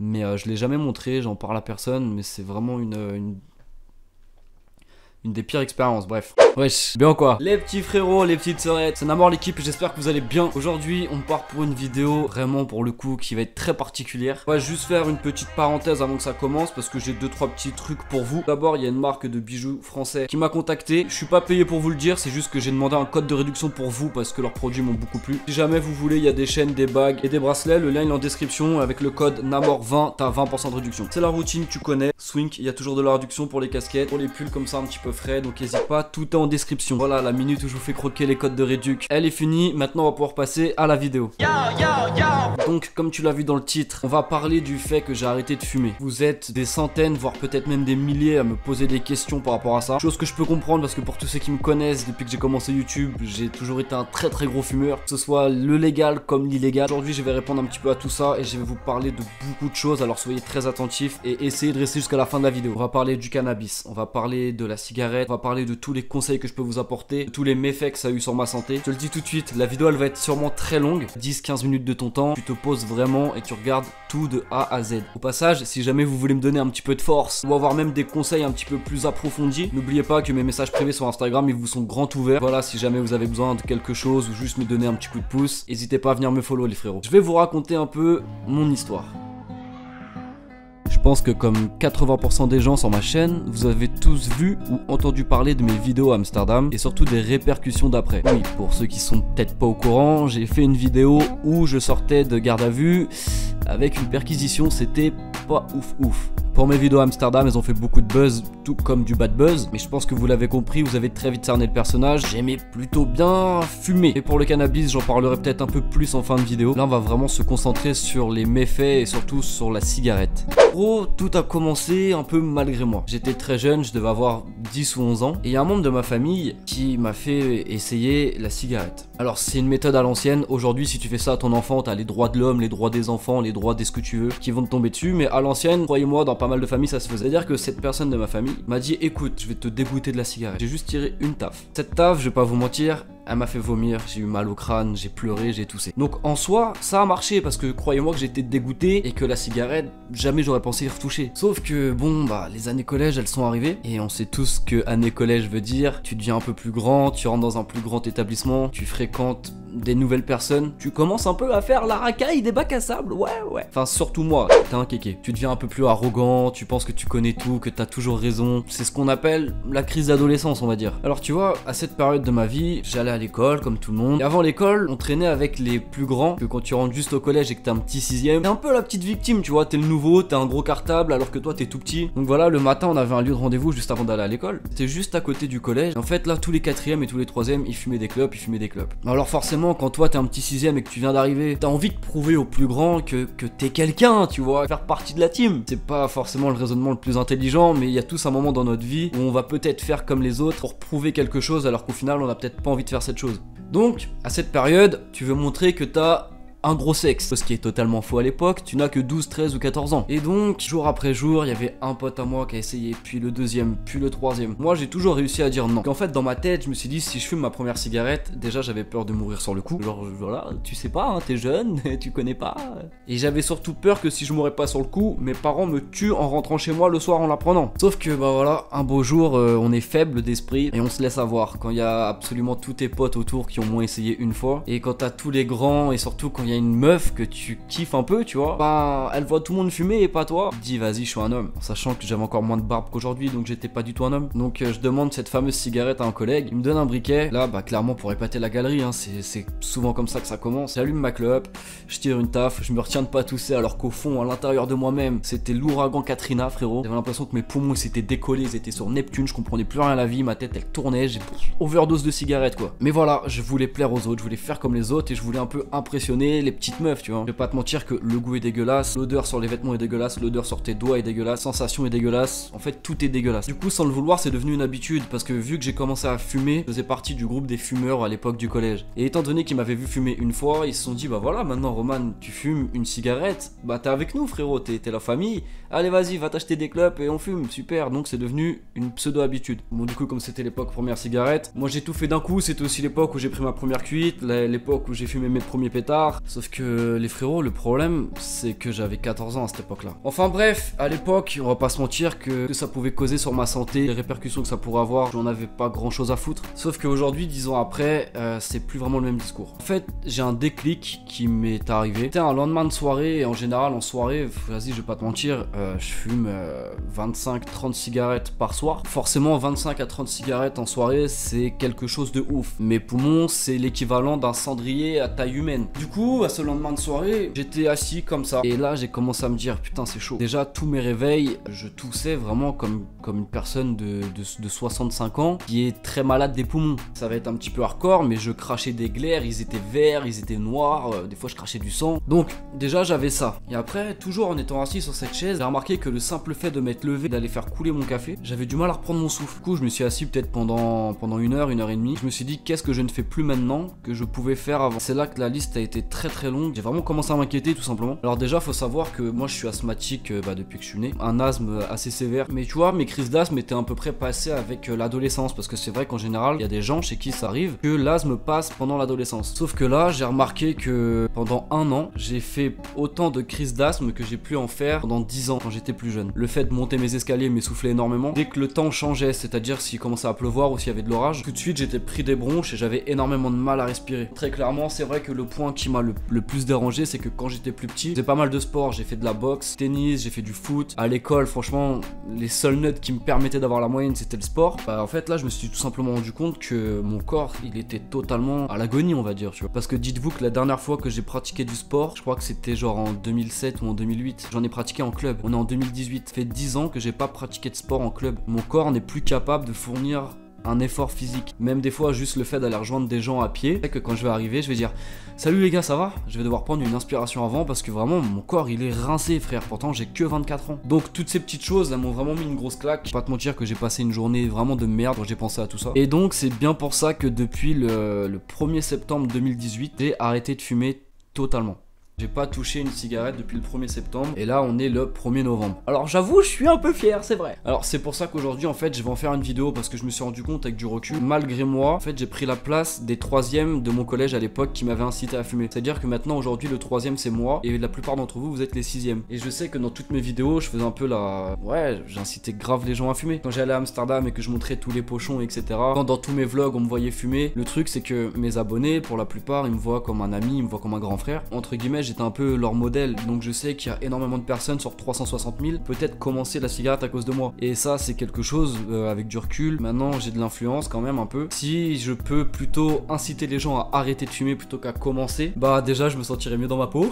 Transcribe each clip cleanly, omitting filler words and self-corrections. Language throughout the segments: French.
mais je l'ai jamais montré, j'en parle à personne, mais c'est vraiment une des pires expériences, bref. Wesh, bien quoi? Les petits frérots, les petites sœurettes, c'est Namor l'équipe et j'espère que vous allez bien. Aujourd'hui, on part pour une vidéo vraiment pour le coup qui va être très particulière. On va juste faire une petite parenthèse avant que ça commence parce que j'ai 2-3 petits trucs pour vous. D'abord, il y a une marque de bijoux français qui m'a contacté. Je suis pas payé pour vous le dire, c'est juste que j'ai demandé un code de réduction pour vous parce que leurs produits m'ont beaucoup plu. Si jamais vous voulez, il y a des chaînes, des bagues et des bracelets. Le lien il est en description avec le code Namor20, t'as 20% de réduction. C'est la routine, tu connais. Swink, il y a toujours de la réduction pour les casquettes, pour les pulls comme ça un petit peu frais, donc n'hésite pas, tout est en description. Voilà, la minute où je vous fais croquer les codes de réduc, elle est finie. Maintenant, on va pouvoir passer à la vidéo. Donc, comme tu l'as vu dans le titre, on va parler du fait que j'ai arrêté de fumer. Vous êtes des centaines, voire peut-être même des milliers à me poser des questions par rapport à ça. Chose que je peux comprendre parce que pour tous ceux qui me connaissent, depuis que j'ai commencé YouTube, j'ai toujours été un très gros fumeur, que ce soit le légal comme l'illégal. Aujourd'hui, je vais répondre un petit peu à tout ça et je vais vous parler de beaucoup de choses, alors soyez très attentifs et essayez de rester jusqu'à la fin de la vidéo. On va parler du cannabis, on va parler de la cigarette, on va parler de tous les conseils que je peux vous apporter, de tous les méfaits que ça a eu sur ma santé. Je te le dis tout de suite, la vidéo elle va être sûrement très longue, 10-15 minutes de ton temps, tu te poses vraiment et tu regardes tout de A à Z. Au passage, si jamais vous voulez me donner un petit peu de force ou avoir même des conseils un petit peu plus approfondis, n'oubliez pas que mes messages privés sur Instagram ils vous sont grands ouverts. Voilà, si jamais vous avez besoin de quelque chose ou juste me donner un petit coup de pouce, n'hésitez pas à venir me follow les frérots. Je vais vous raconter un peu mon histoire. Je pense que comme 80% des gens sur ma chaîne, vous avez tous vu ou entendu parler de mes vidéos à Amsterdam et surtout des répercussions d'après. Oui, pour ceux qui sont peut-être pas au courant, j'ai fait une vidéo où je sortais de garde à vue avec une perquisition, c'était pas ouf. Pour mes vidéos à Amsterdam, elles ont fait beaucoup de buzz, tout comme du bad buzz. Mais je pense que vous l'avez compris, vous avez très vite cerné le personnage. J'aimais plutôt bien fumer. Et pour le cannabis, j'en parlerai peut-être un peu plus en fin de vidéo. Là, on va vraiment se concentrer sur les méfaits et surtout sur la cigarette. En gros, tout a commencé un peu malgré moi. J'étais très jeune, je devais avoir 10 ou 11 ans. Et il y a un membre de ma famille qui m'a fait essayer la cigarette. Alors, c'est une méthode à l'ancienne. Aujourd'hui, si tu fais ça à ton enfant, t'as les droits de l'homme, les droits des enfants, les droits des ce que tu veux, qui vont te tomber dessus. Mais à l'ancienne, croyez-moi, dans pas mal de familles ça se faisait. C'est-à-dire que cette personne de ma famille m'a dit écoute, je vais te dégoûter de la cigarette. J'ai juste tiré une taf. Cette taf, je vais pas vous mentir, elle m'a fait vomir, j'ai eu mal au crâne, j'ai pleuré, j'ai toussé. Donc en soi, ça a marché parce que croyez-moi que j'étais dégoûté et que la cigarette, jamais j'aurais pensé y retoucher. Sauf que bon, bah les années collège, elles sont arrivées et on sait tous ce que année collège veut dire. Tu deviens un peu plus grand, tu rentres dans un plus grand établissement, tu fréquentes des nouvelles personnes, tu commences un peu à faire la racaille des bacs à sable, ouais. Enfin surtout moi, t'es un kéké. Tu deviens un peu plus arrogant, tu penses que tu connais tout, que t'as toujours raison. C'est ce qu'on appelle la crise d'adolescence, on va dire. Alors tu vois, à cette période de ma vie, j'allais à l'école comme tout le monde. Et avant l'école, on traînait avec les plus grands, que quand tu rentres juste au collège et que t'es un petit sixième, t'es un peu la petite victime, tu vois, t'es le nouveau, t'as un gros cartable alors que toi t'es tout petit. Donc voilà, le matin on avait un lieu de rendez-vous juste avant d'aller à l'école. C'était juste à côté du collège. En fait là, tous les quatrièmes et tous les troisièmes, ils fumaient des clopes, Alors forcément, quand toi t'es un petit sixième et que tu viens d'arriver, t'as envie de prouver aux plus grands que t'es quelqu'un, tu vois, faire partie de la team. C'est pas forcément le raisonnement le plus intelligent, mais il y a tous un moment dans notre vie où on va peut-être faire comme les autres pour prouver quelque chose alors qu'au final on a peut-être pas envie de faire cette chose. Donc, à cette période, tu veux montrer que t'as un gros sexe, ce qui est totalement faux à l'époque, tu n'as que 12, 13 ou 14 ans. Et donc, jour après jour, il y avait un pote à moi qui a essayé, puis le deuxième, puis le troisième. Moi, j'ai toujours réussi à dire non. En fait, dans ma tête, je me suis dit, si je fume ma première cigarette, déjà j'avais peur de mourir sur le coup. Genre, voilà, tu sais pas, hein, t'es jeune, tu connais pas. Et j'avais surtout peur que si je mourrais pas sur le coup, mes parents me tuent en rentrant chez moi le soir en la prenant. Sauf que, bah voilà, un beau jour, on est faible d'esprit et on se laisse avoir. Quand il y a absolument tous tes potes autour qui ont moins essayé une fois, et quand t'as tous les grands, et surtout quand il y a une meuf que tu kiffes un peu, tu vois, bah elle voit tout le monde fumer et pas toi. Je dis vas-y, je suis un homme, en sachant que j'avais encore moins de barbe qu'aujourd'hui, donc j'étais pas du tout un homme. Donc je demande cette fameuse cigarette à un collègue, il me donne un briquet. Là bah clairement pour épater la galerie, hein, c'est souvent comme ça que ça commence. J'allume ma clope, je tire une taf, je me retiens de pas tousser alors qu'au fond, à l'intérieur de moi-même, c'était l'ouragan Katrina, frérot. J'avais l'impression que mes poumons s'étaient décollés, ils étaient sur Neptune, je comprenais plus rien à la vie, ma tête elle tournait, j'ai overdose de cigarette quoi. Mais voilà, je voulais plaire aux autres, je voulais faire comme les autres et je voulais un peu impressionner les petites meufs, tu vois. Je vais pas te mentir que le goût est dégueulasse, l'odeur sur les vêtements est dégueulasse, l'odeur sur tes doigts est dégueulasse, la sensation est dégueulasse, en fait tout est dégueulasse. Du coup sans le vouloir c'est devenu une habitude parce que vu que j'ai commencé à fumer, je faisais partie du groupe des fumeurs à l'époque du collège. Et étant donné qu'ils m'avaient vu fumer une fois, ils se sont dit bah voilà maintenant Roman tu fumes une cigarette, bah t'es avec nous frérot, t'es la famille, allez vas-y va t'acheter des clopes et on fume, super. Donc c'est devenu une pseudo-habitude. Bon du coup comme c'était l'époque première cigarette, moi j'ai tout fait d'un coup, c'était aussi l'époque où j'ai pris ma première cuite, l'époque où j'ai fumé mes premiers pétards, Sauf que les frérots, le problème, c'est que j'avais 14 ans à cette époque-là. Enfin bref, à l'époque, on va pas se mentir que ça pouvait causer sur ma santé, les répercussions que ça pourrait avoir, j'en avais pas grand-chose à foutre. Sauf qu'aujourd'hui, 10 ans après, c'est plus vraiment le même discours. En fait, j'ai un déclic qui m'est arrivé. C'était un lendemain de soirée, et en général, en soirée, vas-y, je vais pas te mentir, je fume 25-30 cigarettes par soir. Forcément, 25 à 30 cigarettes en soirée, c'est quelque chose de ouf. Mes poumons, c'est l'équivalent d'un cendrier à taille humaine. Du coup, à ce lendemain de soirée, j'étais assis comme ça. Et là, j'ai commencé à me dire, putain, c'est chaud. Déjà, tous mes réveils, je toussais vraiment comme une personne de 65 ans qui est très malade des poumons. Ça va être un petit peu hardcore, mais je crachais des glaires, ils étaient verts, ils étaient noirs, des fois je crachais du sang. Donc, déjà, j'avais ça. Et après, toujours en étant assis sur cette chaise, j'ai remarqué que le simple fait de m'être levé, d'aller faire couler mon café, j'avais du mal à reprendre mon souffle. Du coup, je me suis assis peut-être pendant 1 heure et demie. Je me suis dit, qu'est-ce que je ne fais plus maintenant que je pouvais faire avant. C'est là que la liste a été très très longue. J'ai vraiment commencé à m'inquiéter tout simplement. Alors déjà, faut savoir que moi je suis asthmatique depuis que je suis né. Un asthme assez sévère. Mais tu vois, mes crises d'asthme étaient à peu près passées avec l'adolescence. Parce que c'est vrai qu'en général, il y a des gens chez qui ça arrive que l'asthme passe pendant l'adolescence. Sauf que là, j'ai remarqué que pendant 1 an, j'ai fait autant de crises d'asthme que j'ai pu en faire pendant 10 ans quand j'étais plus jeune. Le fait de monter mes escaliers m'essoufflait énormément. Dès que le temps changeait, c'est-à-dire s'il commençait à pleuvoir ou s'il y avait de l'orage, tout de suite j'étais pris des bronches et j'avais énormément de mal à respirer. Très clairement, c'est vrai que le point qui m'a le plus dérangé, c'est que quand j'étais plus petit, j'ai pas mal de sport. J'ai fait de la boxe, tennis, j'ai fait du foot. À l'école, franchement, les seules notes qui me permettaient d'avoir la moyenne, c'était le sport. Bah, en fait, là, je me suis tout simplement rendu compte que mon corps, il était totalement à l'agonie, on va dire, tu vois. Parce que dites-vous que la dernière fois que j'ai pratiqué du sport, je crois que c'était genre en 2007 ou en 2008. J'en ai pratiqué en club. On est en 2018. Ça fait 10 ans que j'ai pas pratiqué de sport en club. Mon corps n'est plus capable de fournir un effort physique. Même des fois, juste le fait d'aller rejoindre des gens à pied, c'est que quand je vais arriver, je vais dire salut les gars, ça va? Je vais devoir prendre une inspiration avant parce que vraiment mon corps il est rincé, frère. Pourtant j'ai que 24 ans. Donc toutes ces petites choses, elles m'ont vraiment mis une grosse claque. Pas te mentir que j'ai passé une journée vraiment de merde quand j'ai pensé à tout ça. Et donc c'est bien pour ça que depuis le 1er septembre 2018, j'ai arrêté de fumer totalement. J'ai pas touché une cigarette depuis le 1er septembre et là on est le 1er novembre. Alors j'avoue, je suis un peu fier, c'est vrai. Alors c'est pour ça qu'aujourd'hui en fait je vais en faire une vidéo parce que je me suis rendu compte avec du recul, malgré moi, en fait j'ai pris la place des 3e de mon collège à l'époque qui m'avaient incité à fumer. C'est-à-dire que maintenant aujourd'hui le 3e c'est moi et la plupart d'entre vous, vous êtes les 6e. Et je sais que dans toutes mes vidéos je faisais un peu la... Ouais, j'incitais grave les gens à fumer. Quand j'allais à Amsterdam et que je montrais tous les pochons etc. Quand dans tous mes vlogs on me voyait fumer, le truc c'est que mes abonnés pour la plupart ils me voient comme un ami, ils me voient comme un grand frère. Entre guillemets j'étais un peu leur modèle, donc je sais qu'il y a énormément de personnes sur 360 000 peut-être commencer la cigarette à cause de moi. Et ça c'est quelque chose avec du recul, maintenant j'ai de l'influence quand même un peu. Si je peux plutôt inciter les gens à arrêter de fumer plutôt qu'à commencer, bah déjà je me sentirais mieux dans ma peau.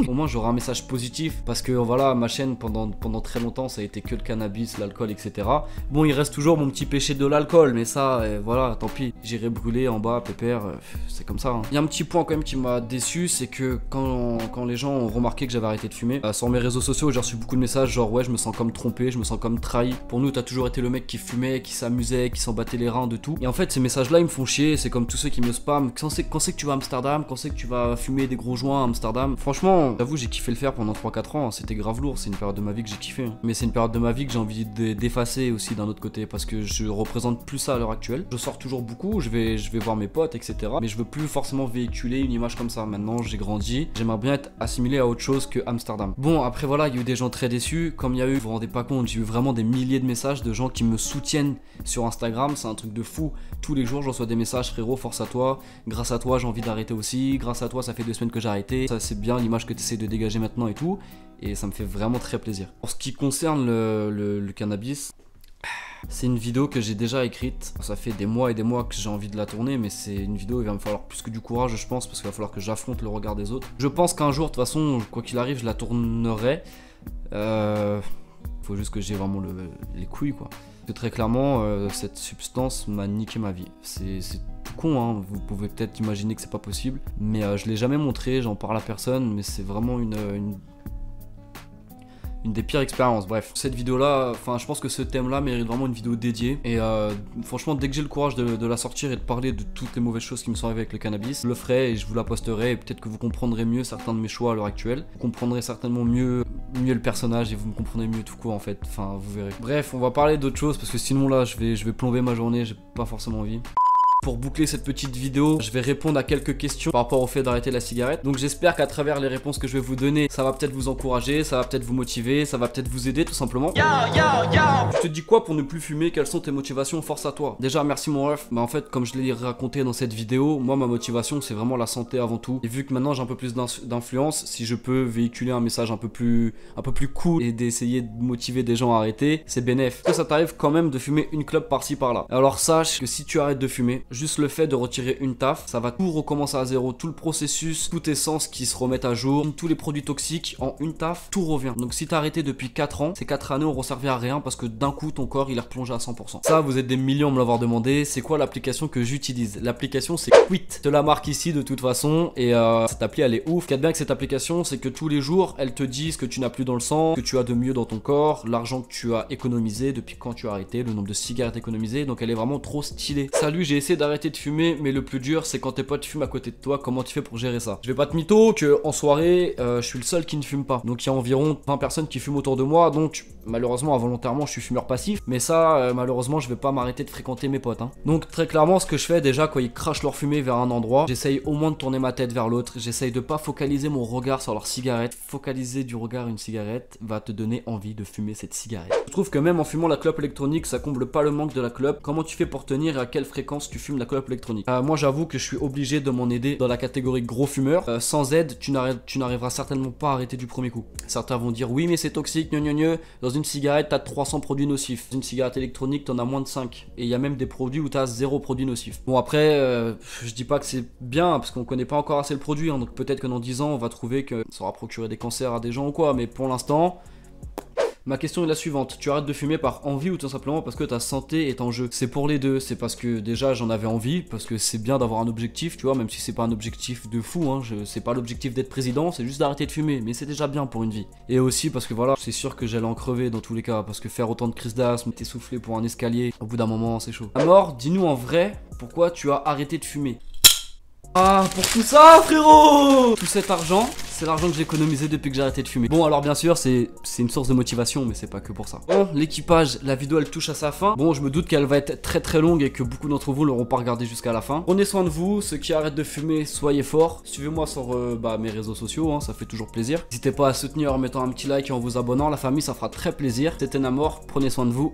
Au moins j'aurai un message positif parce que voilà, ma chaîne pendant très longtemps ça a été que le cannabis, l'alcool etc. Bon il reste toujours mon petit péché de l'alcool, mais ça voilà tant pis, j'irai brûler en bas pépère, c'est comme ça hein. Il y a un petit point quand même qui m'a déçu, c'est que quand les gens ont remarqué que j'avais arrêté de fumer, sur mes réseaux sociaux j'ai reçu beaucoup de messages genre ouais je me sens comme trompé, je me sens comme trahi. Pour nous t'as toujours été le mec qui fumait, qui s'amusait, qui s'en battait les reins de tout. Et en fait ces messages là ils me font chier, c'est comme tous ceux qui me spamment. Quand c'est que tu vas à Amsterdam, quand c'est que tu vas fumer des gros joints à Amsterdam. Franchement j'avoue j'ai kiffé le faire pendant 3-4 ans, c'était grave lourd, c'est une période de ma vie que j'ai kiffé hein. Mais c'est une période de ma vie que j'ai envie d'effacer aussi d'un autre côté parce que je représente plus ça à l'heure actuelle. Je sors toujours beaucoup, je vais voir mes potes etc. Mais je veux plus forcément véhiculer une image comme ça. Maintenant j'ai grandi, j'aimerais bien être assimilé à autre chose que Amsterdam. Bon après voilà, il y a eu des gens très déçus, comme il y a eu, vous vous rendez pas compte, j'ai eu vraiment des milliers de messages de gens qui me soutiennent sur Instagram, c'est un truc de fou. Tous les jours je reçois des messages, frérot force à toi, grâce à toi j'ai envie d'arrêter aussi, grâce à toi ça fait 2 semaines que j'ai arrêté, ça c'est bien l'image que tu essaies de dégager maintenant et tout, et ça me fait vraiment très plaisir. Pour ce qui concerne le cannabis, c'est une vidéo que j'ai déjà écrite, ça fait des mois et des mois que j'ai envie de la tourner, mais c'est une vidéo, il va me falloir plus que du courage je pense, parce qu'il va falloir que j'affronte le regard des autres. Je pense qu'un jour, de toute façon, quoi qu'il arrive, je la tournerai. Faut juste que j'ai vraiment les couilles quoi. Parce que très clairement, cette substance m'a niqué ma vie. C'est tout con hein, vous pouvez peut-être imaginer que c'est pas possible, mais je l'ai jamais montré, j'en parle à personne, mais c'est vraiment une des pires expériences. Bref, cette vidéo là, enfin je pense que ce thème là mérite vraiment une vidéo dédiée. Et franchement dès que j'ai le courage de la sortir et de parler de toutes les mauvaises choses qui me sont arrivées avec le cannabis, je le ferai et je vous la posterai, et peut-être que vous comprendrez mieux certains de mes choix à l'heure actuelle. Vous comprendrez certainement mieux le personnage et vous me comprenez mieux tout quoi en fait, enfin vous verrez. Bref, on va parler d'autre chose parce que sinon là je vais plomber ma journée, j'ai pas forcément envie. Pour boucler cette petite vidéo, je vais répondre à quelques questions par rapport au fait d'arrêter la cigarette. Donc j'espère qu'à travers les réponses que je vais vous donner, ça va peut-être vous encourager, ça va peut-être vous motiver, ça va peut-être vous aider tout simplement. Je te dis quoi pour ne plus fumer? Quelles sont tes motivations? Force à toi. Déjà merci mon ref. Bah en fait comme je l'ai raconté dans cette vidéo, moi ma motivation c'est vraiment la santé avant tout. Et vu que maintenant j'ai un peu plus d'influence, si je peux véhiculer un message un peu plus cool et d'essayer de motiver des gens à arrêter, c'est bénéf. Que ça t'arrive quand même de fumer une clope par-ci par-là. Alors sache que si tu arrêtes de fumer, juste le fait de retirer une taf, ça va tout recommencer à zéro, tout le processus, tous tes sens qui se remettent à jour, tous les produits toxiques en une taf, tout revient. Donc si t'as arrêté depuis 4 ans, ces 4 années auront servi à rien parce que d'un coup ton corps il est replongé à 100%. Ça vous êtes des millions à me l'avoir demandé, c'est quoi l'application que j'utilise? L'application c'est Quit. Je te la marque ici de toute façon et cette appli elle est ouf. Ce qu'il y a de bien avec cette application c'est que tous les jours elle te dit ce que tu n'as plus dans le sang, ce que tu as de mieux dans ton corps, l'argent que tu as économisé depuis quand tu as arrêté, le nombre de cigarettes économisées, donc elle est vraiment trop stylée. Salut, j'ai essayé d'arrêter de fumer mais le plus dur c'est quand tes potes fument à côté de toi, comment tu fais pour gérer ça? Je vais pas te mytho que en soirée je suis le seul qui ne fume pas, donc il y a environ 20 personnes qui fument autour de moi, donc malheureusement involontairement je suis fumeur passif, mais ça malheureusement je vais pas m'arrêter de fréquenter mes potes hein. Donc très clairement ce que je fais déjà quand ils crachent leur fumée vers un endroit, j'essaye au moins de tourner ma tête vers l'autre, j'essaye de pas focaliser mon regard sur leur cigarette. Focaliser du regard une cigarette va te donner envie de fumer cette cigarette. Je trouve que même en fumant la clope électronique ça comble pas le manque de la clope. Comment tu fais pour tenir et à quelle fréquence tu fumes la clope électronique? Moi j'avoue que je suis obligé de m'en aider dans la catégorie gros fumeur. Sans aide tu n'arriveras certainement pas à arrêter du premier coup. Certains vont dire oui mais c'est toxique, dans une cigarette t'as 300 produits nocifs, dans une cigarette électronique t'en as moins de 5 et il y a même des produits où t'as 0 produits nocifs. Bon après je dis pas que c'est bien parce qu'on connaît pas encore assez le produit hein, donc peut-être que dans 10 ans on va trouver que ça aura procuré des cancers à des gens ou quoi, mais pour l'instant ma question est la suivante, tu arrêtes de fumer par envie ou tout simplement parce que ta santé est en jeu? C'est pour les deux, c'est parce que déjà j'en avais envie, parce que c'est bien d'avoir un objectif, tu vois, même si c'est pas un objectif de fou, hein, c'est pas l'objectif d'être président, c'est juste d'arrêter de fumer, mais c'est déjà bien pour une vie. Et aussi parce que voilà, c'est sûr que j'allais en crever dans tous les cas, parce que faire autant de crises d'asthme, t'essouffler pour un escalier, au bout d'un moment c'est chaud. Alors, dis-nous en vrai, pourquoi tu as arrêté de fumer? Ah, pour tout ça, frérot! Tout cet argent, c'est l'argent que j'ai économisé depuis que j'ai arrêté de fumer. Bon, alors bien sûr, c'est une source de motivation, mais c'est pas que pour ça. Bon, l'équipage, la vidéo elle touche à sa fin. Bon, je me doute qu'elle va être très très longue et que beaucoup d'entre vous l'auront pas regardé jusqu'à la fin. Prenez soin de vous, ceux qui arrêtent de fumer, soyez forts. Suivez-moi sur mes réseaux sociaux, hein, ça fait toujours plaisir. N'hésitez pas à soutenir en mettant un petit like et en vous abonnant. La famille, ça fera très plaisir. C'était Namor, prenez soin de vous.